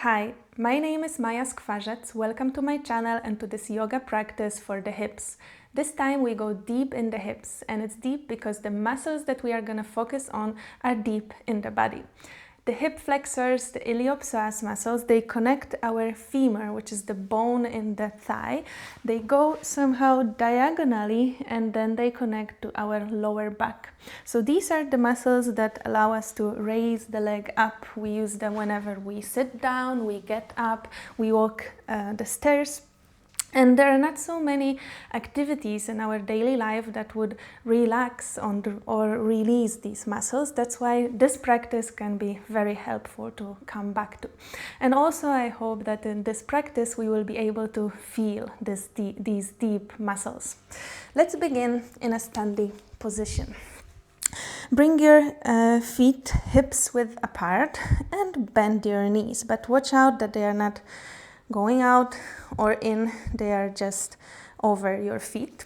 Hi, my name is Maja Karolina Joga. Welcome to my channel and to this yoga practice for the hips. This time we go deep in the hips, and it's deep because the muscles that we are going to focus on are deep in the body. The hip flexors, the iliopsoas muscles, they connect our femur, which is the bone in the thigh. They go somehow diagonally and then they connect to our lower back. So these are the muscles that allow us to raise the leg up. We use them whenever we sit down, we get up, we walk the stairs. And there are not so many activities in our daily life that would relax or release these muscles. That's why this practice can be very helpful to come back to. And also I hope that in this practice we will be able to feel these deep muscles. Let's begin in a standing position. Bring your feet hips width apart and bend your knees, but watch out that they are not going out or in, they are just over your feet.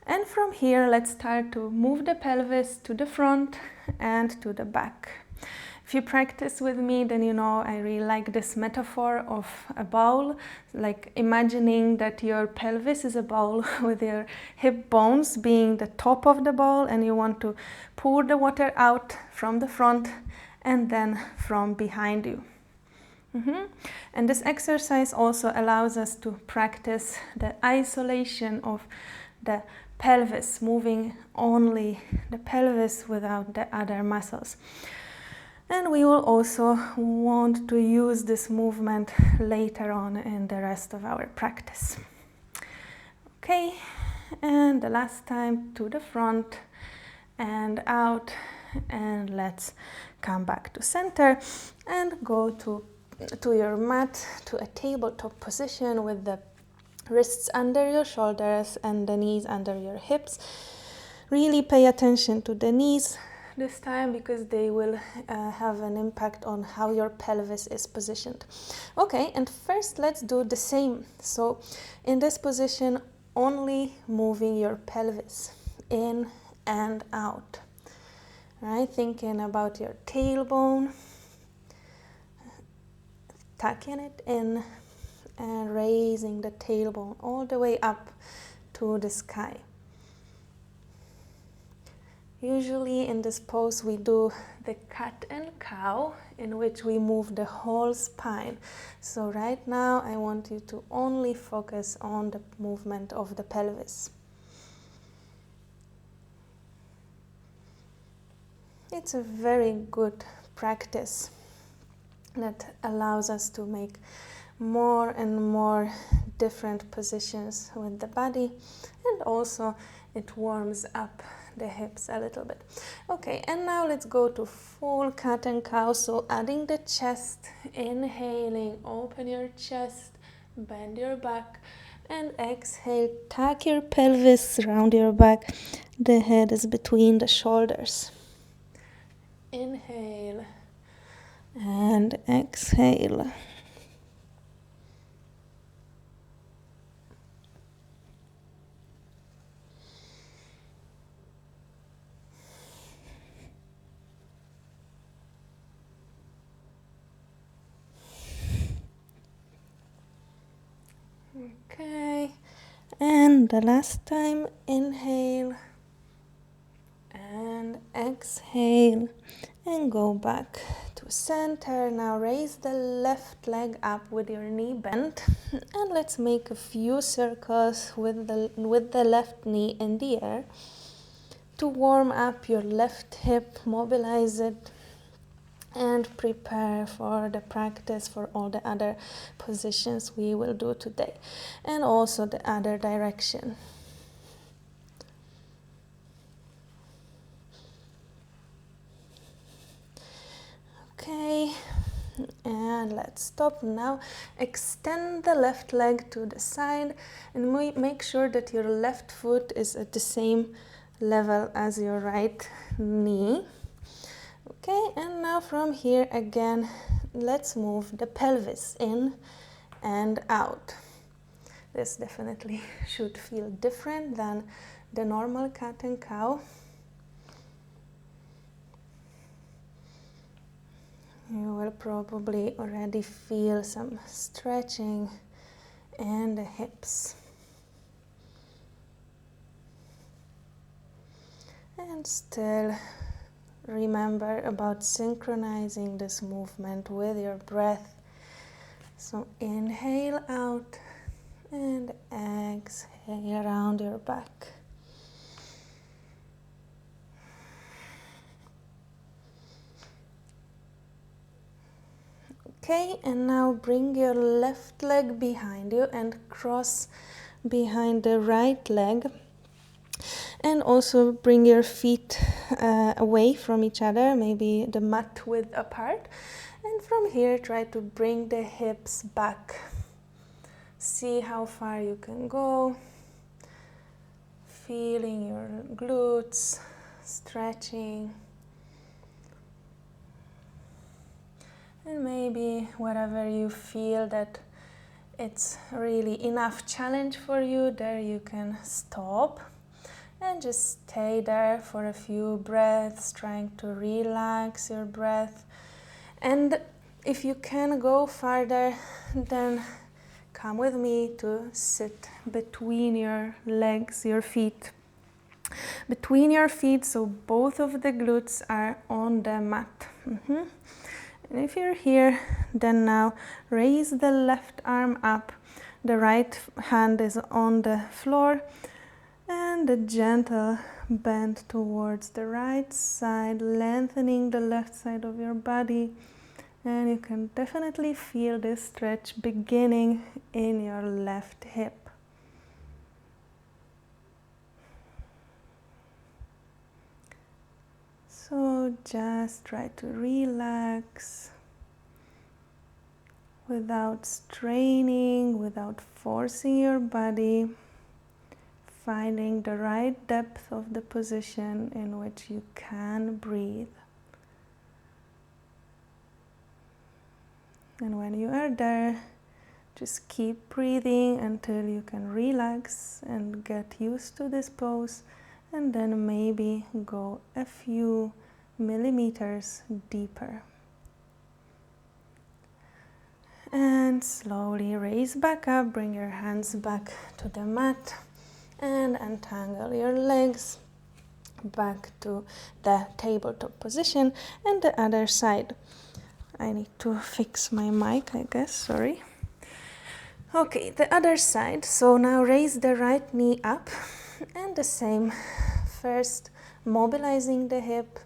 And from here, let's start to move the pelvis to the front and to the back. If you practice with me, then you know I really like this metaphor of a bowl, like imagining that your pelvis is a bowl with your hip bones being the top of the bowl, and you want to pour the water out from the front and then from behind you. And this exercise also allows us to practice the isolation of the pelvis, moving only the pelvis without the other muscles. And we will also want to use this movement later on in the rest of our practice. Okay, and the last time to the front and out, and let's come back to center and go to your mat, to a tabletop position with the wrists under your shoulders and the knees under your hips. Really pay attention to the knees this time because they will have an impact on how your pelvis is positioned. Okay, and first let's do the same. So in this position, only moving your pelvis in and out. Right, thinking about your tailbone, tucking it in and raising the tailbone all the way up to the sky. Usually in this pose we do the cat and cow, in which we move the whole spine. So right now I want you to only focus on the movement of the pelvis. It's a very good practice that allows us to make more and more different positions with the body, and also it warms up the hips a little bit. Okay, and now let's go to full cat and cow. So adding the chest, inhaling, open your chest, bend your back, and exhale, tuck your pelvis around your back. The head is between the shoulders. Inhale and exhale. Okay, and the last time, inhale and exhale, and go back to center. Now raise the left leg up with your knee bent, and let's make a few circles with the left knee in the air to warm up your left hip, mobilize it, and prepare for the practice for all the other positions we will do today, and also the other direction. Okay, and let's stop now. Extend the left leg to the side and make sure that your left foot is at the same level as your right knee. Okay, and now from here again, let's move the pelvis in and out. This definitely should feel different than the normal cat and cow. You will will probably already feel some stretching in the hips. And still remember about synchronizing this movement with your breath. So inhale out and exhale around your back. Okay, and now bring your left leg behind you and cross behind the right leg. And also bring your feet away from each other, maybe the mat width apart. And from here, try to bring the hips back. See how far you can go. Feeling your glutes, stretching. And maybe wherever you feel that it's really enough challenge for you, there you can stop. And just stay there for a few breaths, trying to relax your breath. And if you can go farther, then come with me to sit between your legs, your feet. Between your feet, so both of the glutes are on the mat. And if you're here, then now raise the left arm up. The right hand is on the floor. And a gentle bend towards the right side, lengthening the left side of your body. And you can definitely feel this stretch beginning in your left hip. So just try to relax without straining, without forcing your body. Finding the right depth of the position in which you can breathe. And when you are there, just keep breathing until you can relax and get used to this pose, and then maybe go a few millimeters deeper. And slowly raise back up, bring your hands back to the mat. And untangle your legs back to the tabletop position, and the other side. I need to fix my mic, I guess, sorry. Okay, the other side. So now raise the right knee up, and the same. First, mobilizing the hip.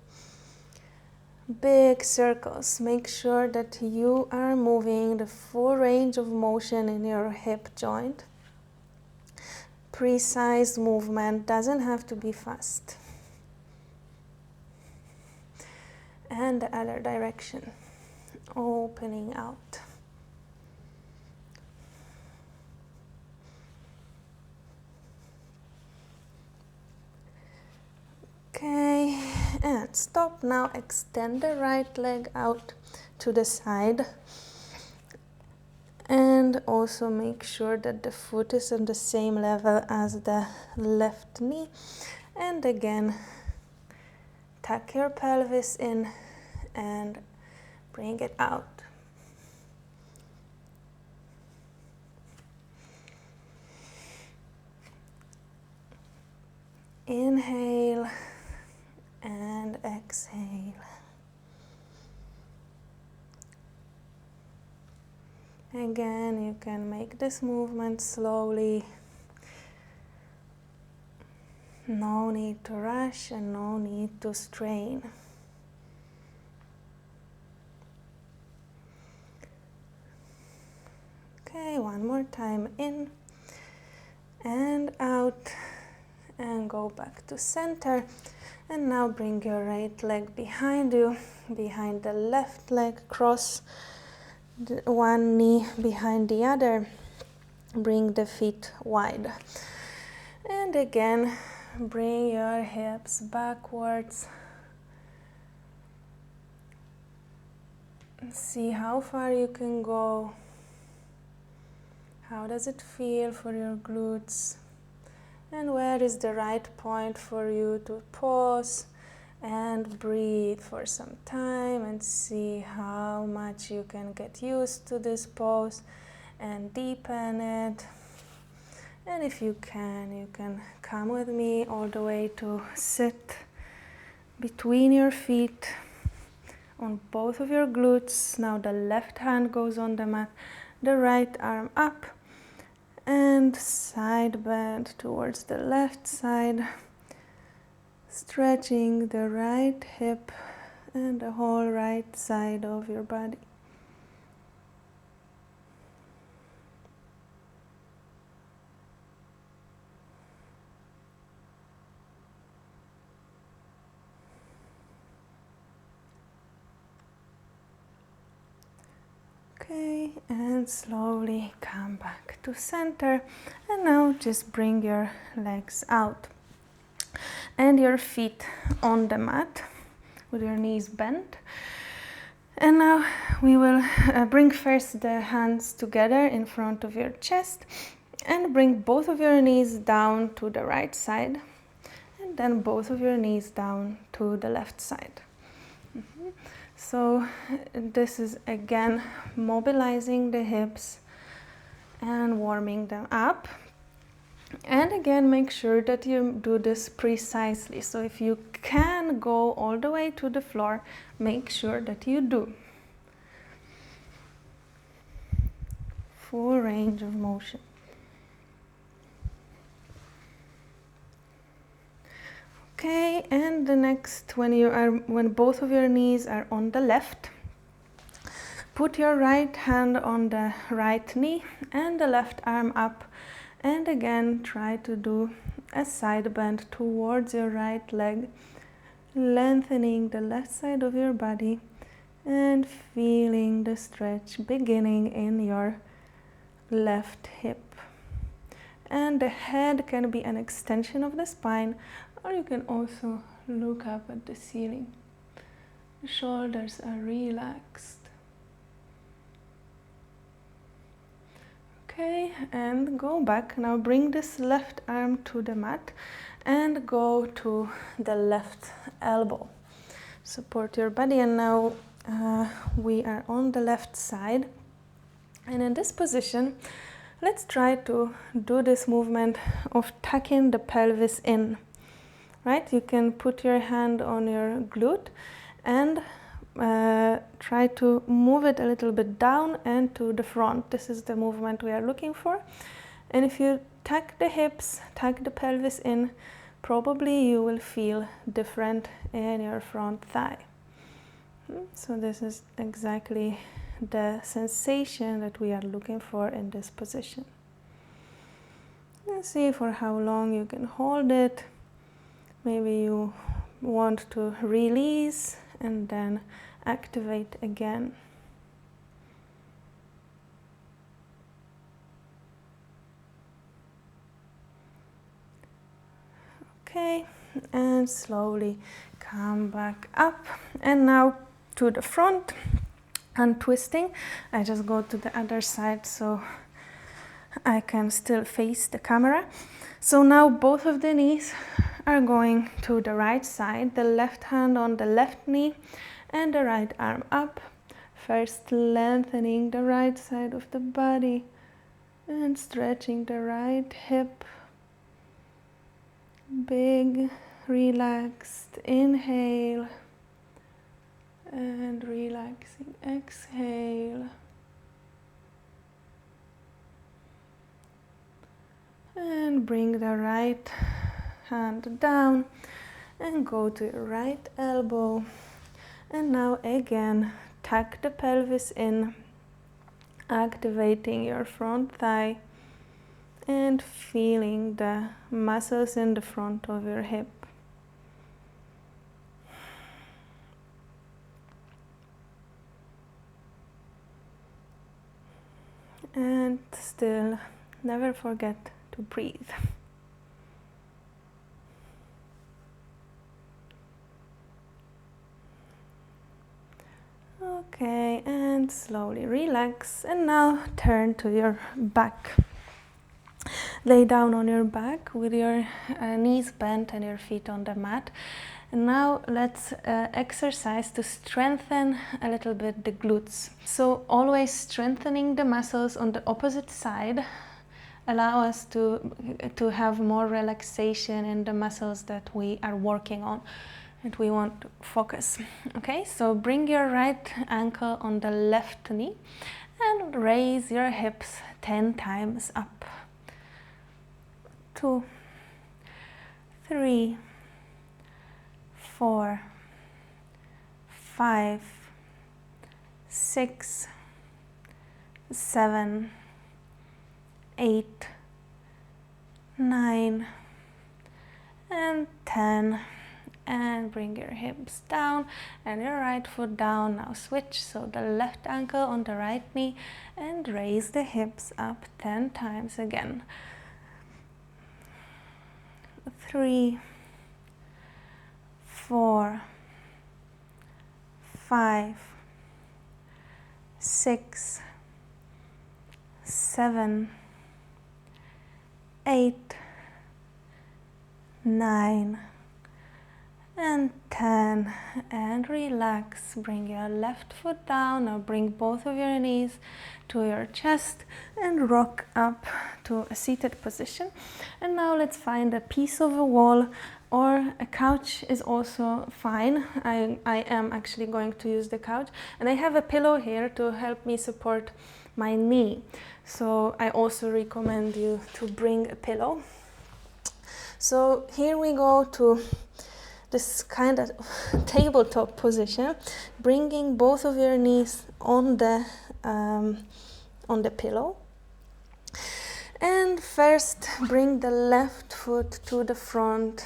Big circles. Make sure that you are moving the full range of motion in your hip joint. Precise movement, doesn't have to be fast. And the other direction, opening out. Okay, and stop. Now extend the right leg out to the side. And also make sure that the foot is on the same level as the left knee. And again, tuck your pelvis in and bring it out. Inhale and exhale. Again, you can make this movement slowly. No need to rush and no need to strain. Okay, one more time, in and out, and go back to center. And now bring your right leg behind you, behind the left leg, cross one knee behind the other, bring the feet wide. And again, bring your hips backwards. See how far you can go. How does it feel for your glutes? And where is the right point for you to pause And breathe for some time and see how much you can get used to this pose and deepen it. And if you can come with me all the way to sit between your feet on both of your glutes. Now the left hand goes on the mat, the right arm up, and side bend towards the left side, stretching the right hip and the whole right side of your body. Okay, and slowly come back to center. And now just bring your legs out and your feet on the mat with your knees bent. And now we will bring first the hands together in front of your chest and bring both of your knees down to the right side and then both of your knees down to the left side. So this is again mobilizing the hips and warming them up. And again, make sure that you do this precisely. So if you can go all the way to the floor, make sure that you do. Full range of motion. Okay, and the next, when both of your knees are on the left, put your right hand on the right knee and the left arm up, and again try to do a side bend towards your right leg, lengthening the left side of your body and feeling the stretch beginning in your left hip. And the head can be an extension of the spine, or you can also look up at the ceiling. The shoulders are relaxed. Okay, and go back. Now bring this left arm to the mat and go to the left elbow. Support your body, and now we are on the left side. And in this position, let's try to do this movement of tucking the pelvis in. Right? You can put your hand on your glute and try to move it a little bit down and to the front. This is the movement we are looking for. And if you tuck the hips, tuck the pelvis in, probably you will feel different in your front thigh. So this is exactly the sensation that we are looking for in this position. Let's see for how long you can hold it. Maybe you want to release and then activate again. Okay, and slowly come back up. And now to the front, untwisting. I just go to the other side so I can still face the camera. So now both of the knees are going to the right side, the left hand on the left knee and the right arm up. First lengthening the right side of the body and stretching the right hip. Big, relaxed inhale and relaxing exhale. And bring the right hand down and go to your right elbow. And now again, tuck the pelvis in, activating your front thigh and feeling the muscles in the front of your hip. And still, never forget to breathe. Okay, and slowly relax, and now turn to your back. Lay down on your back with your knees bent and your feet on the mat, And now let's exercise to strengthen a little bit the glutes. So always strengthening the muscles on the opposite side allow us to have more relaxation in the muscles that we are working on, that we want to focus. Okay, so bring your right ankle on the left knee and raise your hips 10 times up. 2, 3, 4, 5, 6, 7, 8, 9, and 10. And bring your hips down and your right foot down. Now switch, so the left ankle on the right knee and raise the hips up 10 times again. 3, 4, 5, 6, 7, 8, 9, and 10. And relax. Bring your left foot down. Now bring both of your knees to your chest and rock up to a seated position. And now let's find a piece of a wall, or a couch is also fine. I am actually going to use the couch, and I have a pillow here to help me support my knee. So I also recommend you to bring a pillow. So here we go to this kind of tabletop position, bringing both of your knees on the pillow. And first bring the left foot to the front.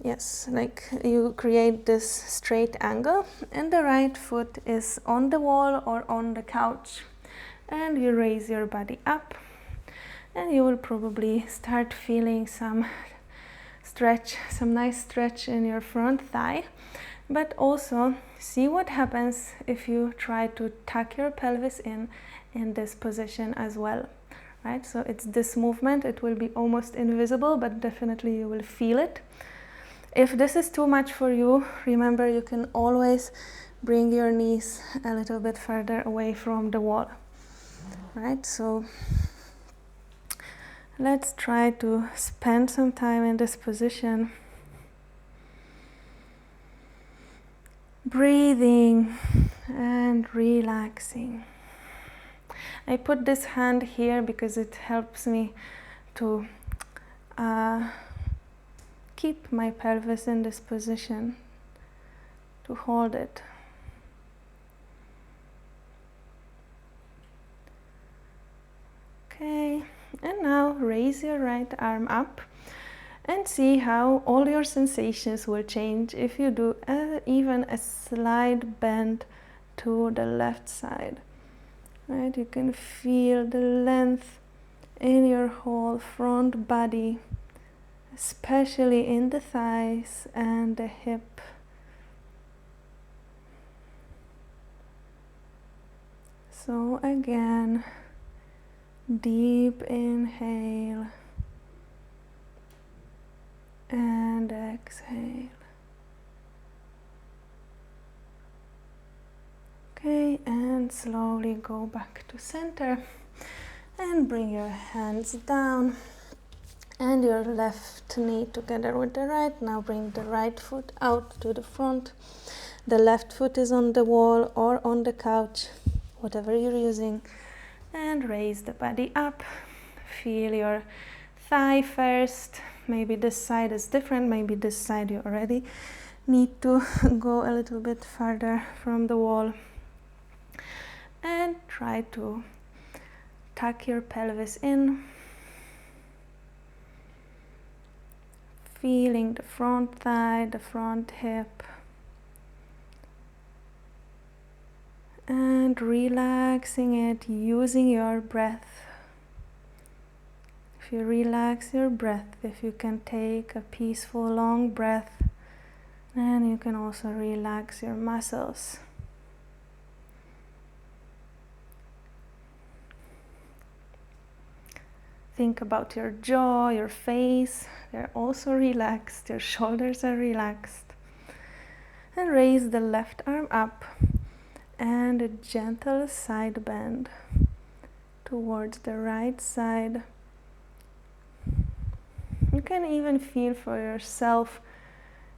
Yes, like you create this straight angle, and the right foot is on the wall or on the couch. And you raise your body up, and you will probably start feeling some nice stretch in your front thigh. But also see what happens if you try to tuck your pelvis in this position as well, right? So it's this movement. It will be almost invisible, but definitely you will feel it. If this is too much for you, remember you can always bring your knees a little bit further away from the wall, right? So let's try to spend some time in this position, breathing and relaxing. I put this hand here because it helps me to keep my pelvis in this position, to hold it. Okay, and now raise your right arm up and see how all your sensations will change if you do even a slight bend to the left side. Right, you can feel the length in your whole front body, especially in the thighs and the hip. So again, deep inhale and exhale. Okay, and slowly go back to center and bring your hands down and your left knee together with the right. Now bring the right foot out to the front. The left foot is on the wall or on the couch, whatever you're using, and raise the body up. Feel your thigh first. Maybe this side is different, maybe this side you already need to go a little bit further from the wall. And try to tuck your pelvis in, feeling the front thigh, the front hip, and relaxing it using your breath. If you relax your breath, if you can take a peaceful long breath, then you can also relax your muscles. Think about your jaw, your face. They're also relaxed. Your shoulders are relaxed. And raise the left arm up and a gentle side bend towards the right side. You can even feel for yourself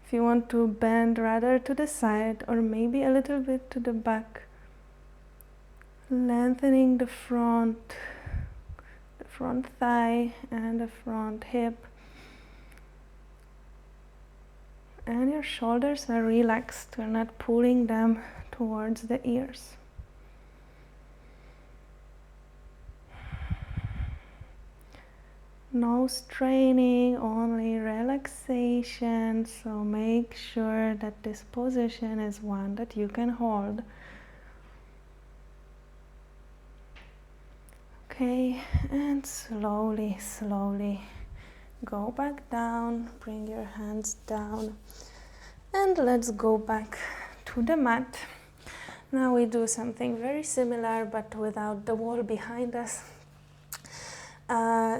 if you want to bend rather to the side or maybe a little bit to the back. Lengthening the front thigh and the front hip. And your shoulders are relaxed. You're not pulling them towards the ears. No straining, only relaxation. So make sure that this position is one that you can hold. Okay, and slowly, slowly go back down. Bring your hands down. And let's go back to the mat. Now we do something very similar but without the wall behind us.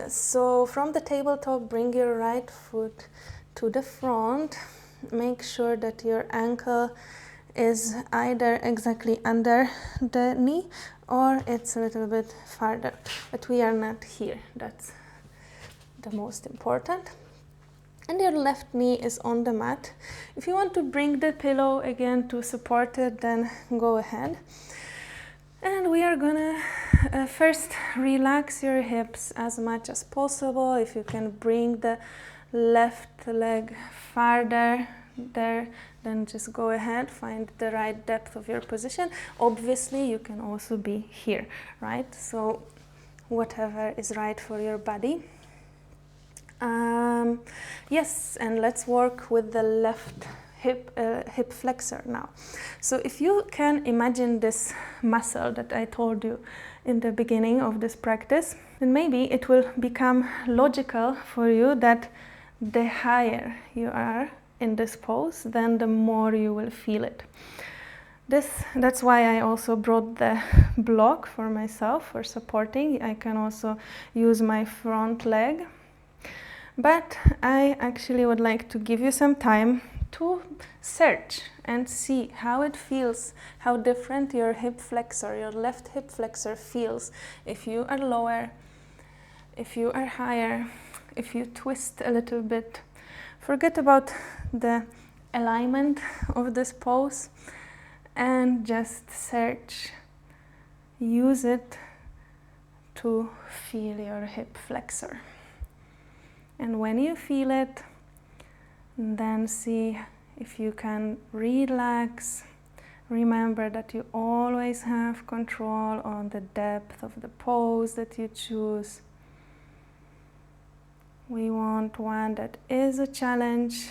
So from the tabletop, bring your right foot to the front. Make sure that your ankle is either exactly under the knee or it's a little bit farther. But we are not here. That's the most important. And your left knee is on the mat. If you want to bring the pillow again to support it, then go ahead. And we are gonna first relax your hips as much as possible. If you can bring the left leg farther there, then just go ahead, find the right depth of your position. Obviously, you can also be here, right? So whatever is right for your body. Yes, and let's work with the left hip flexor now. So if you can imagine this muscle that I told you in the beginning of this practice, then maybe it will become logical for you that the higher you are in this pose, then the more you will feel it. That's why I also brought the block for myself for supporting. I can also use my front leg. But I actually would like to give you some time to search and see how it feels, how different your hip flexor, your left hip flexor feels if you are lower, if you are higher, if you twist a little bit. Forget about the alignment of this pose and just search. Use it to feel your hip flexor. And when you feel it, then see if you can relax. Remember that you always have control on the depth of the pose that you choose. We want one that is a challenge,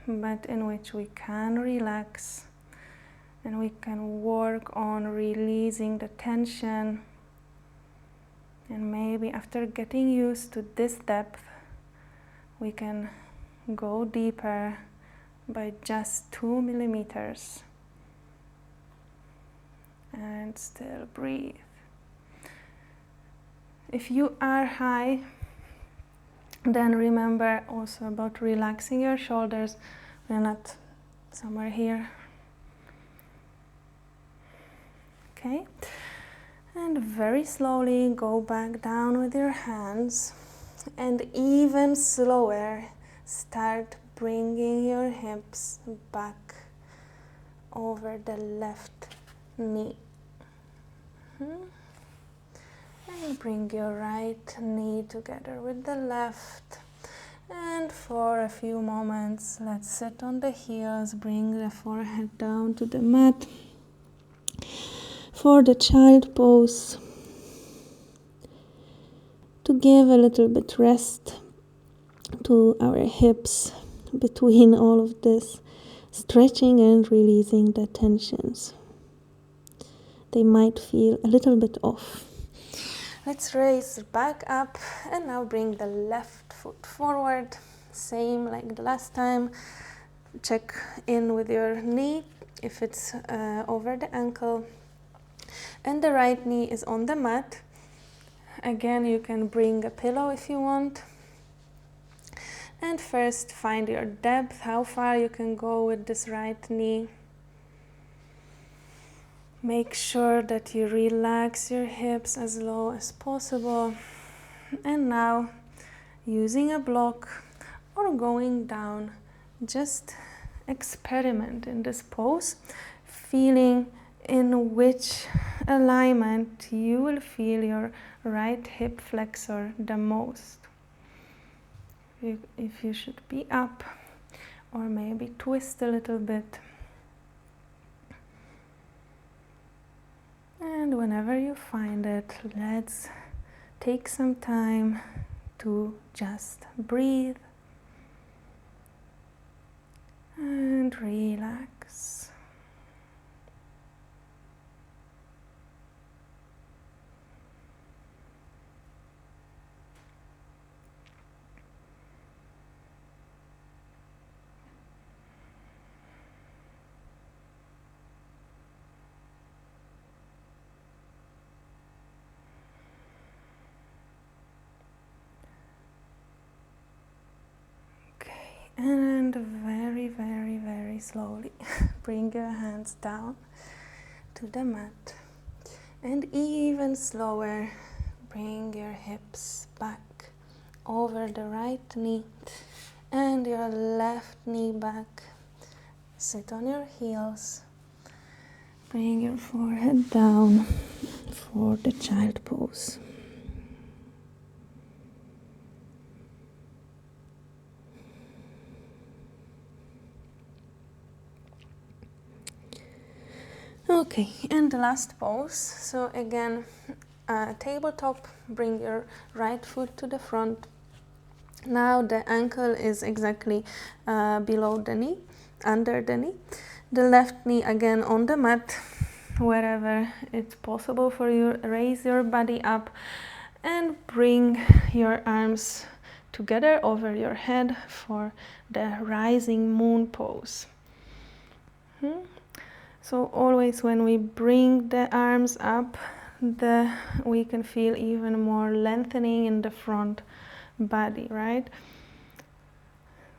but in which we can relax and we can work on releasing the tension. And maybe after getting used to this depth, we can go deeper by just 2 millimeters and still breathe. If you are high, then remember also about relaxing your shoulders. We're not somewhere here. Okay, and very slowly go back down with your hands. And even slower, start bringing your hips back over the left knee. And bring your right knee together with the left. And for a few moments, let's sit on the heels, bring the forehead down to the mat. For the child pose, to give a little bit rest to our hips between all of this stretching and releasing the tensions. They might feel a little bit off. Let's raise back up and now bring the left foot forward, same like the last time. Check in with your knee if it's over the ankle, and the right knee is on the mat. Again, you can bring a pillow if you want. And first find your depth, how far you can go with this right knee. Make sure that you relax your hips as low as possible. And now, using a block or going down, just experiment in this pose, feeling in which alignment you will feel your right hip flexor the most. If you should be up, or maybe twist a little bit. And whenever you find it, let's take some time to just breathe and relax. And very, very, very slowly bring your hands down to the mat. And even slower, bring your hips back over the right knee and your left knee back. Sit on your heels. Bring your forehead down for the child pose. Okay, and the last pose. So again, tabletop, bring your right foot to the front. Now the ankle is exactly below the knee, under the knee. The left knee again on the mat, wherever it's possible for you. Raise your body up and bring your arms together over your head for the rising moon pose. So always when we bring the arms up, we can feel even more lengthening in the front body, right?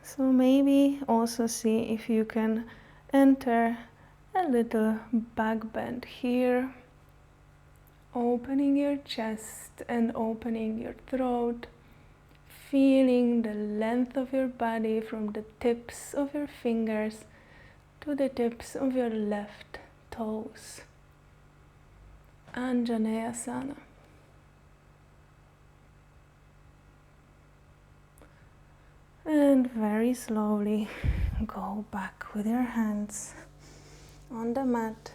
So maybe also see if you can enter a little back bend here, opening your chest and opening your throat, feeling the length of your body from the tips of your fingers to the tips of your left toes. Anjaneyasana. And very slowly go back with your hands on the mat.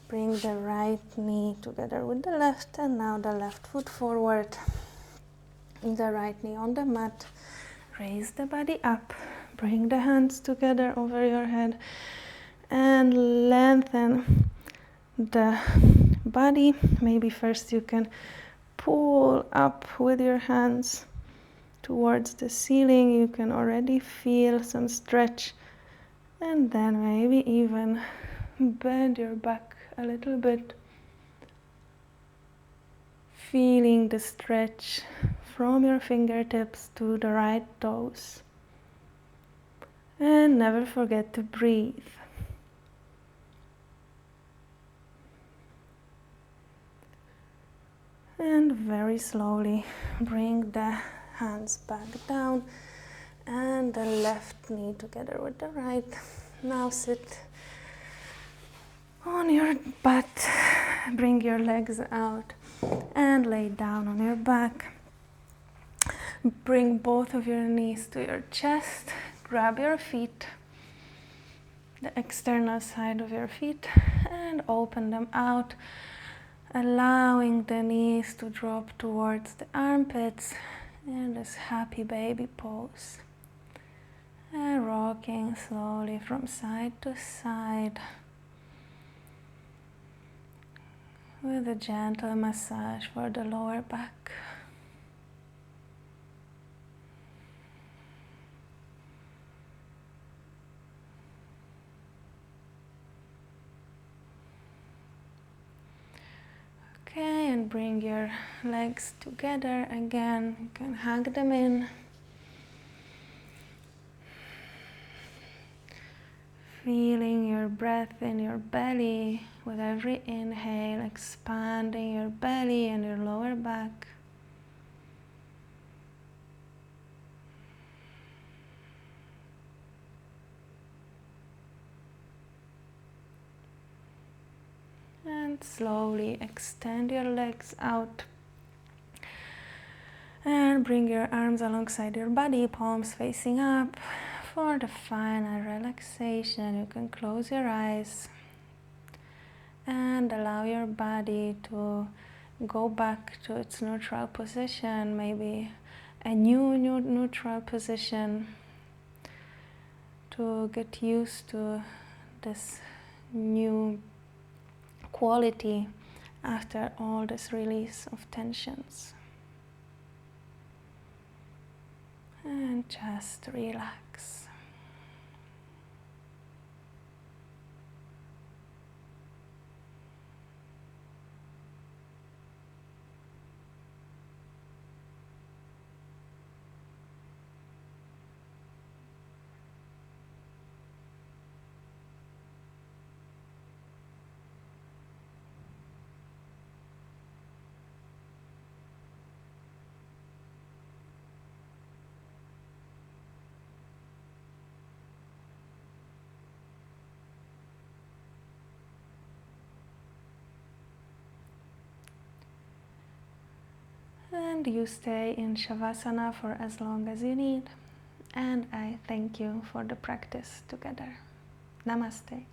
Bring the right knee together with the left, and now the left foot forward. The right knee on the mat. Raise the body up. Bring the hands together over your head and lengthen the body. Maybe first you can pull up with your hands towards the ceiling. You can already feel some stretch, and then maybe even bend your back a little bit, feeling the stretch from your fingertips to the right toes. And never forget to breathe. And very slowly bring the hands back down and the left knee together with the right. Now sit on your butt, bring your legs out and lay down on your back. Bring both of your knees to your chest, grab your feet, the external side of your feet, and open them out, allowing the knees to drop towards the armpits in this happy baby pose. And rocking slowly from side to side with a gentle massage for the lower back. Okay, and bring your legs together again. You can hug them in. Feeling your breath in your belly with every inhale, expanding your belly and your lower back. And slowly extend your legs out. And bring your arms alongside your body, palms facing up. For the final relaxation, you can close your eyes and allow your body to go back to its neutral position, maybe a new neutral position, to get used to this new quality after all this release of tensions. And just relax. And you stay in Shavasana for as long as you need. And I thank you for the practice together. Namaste.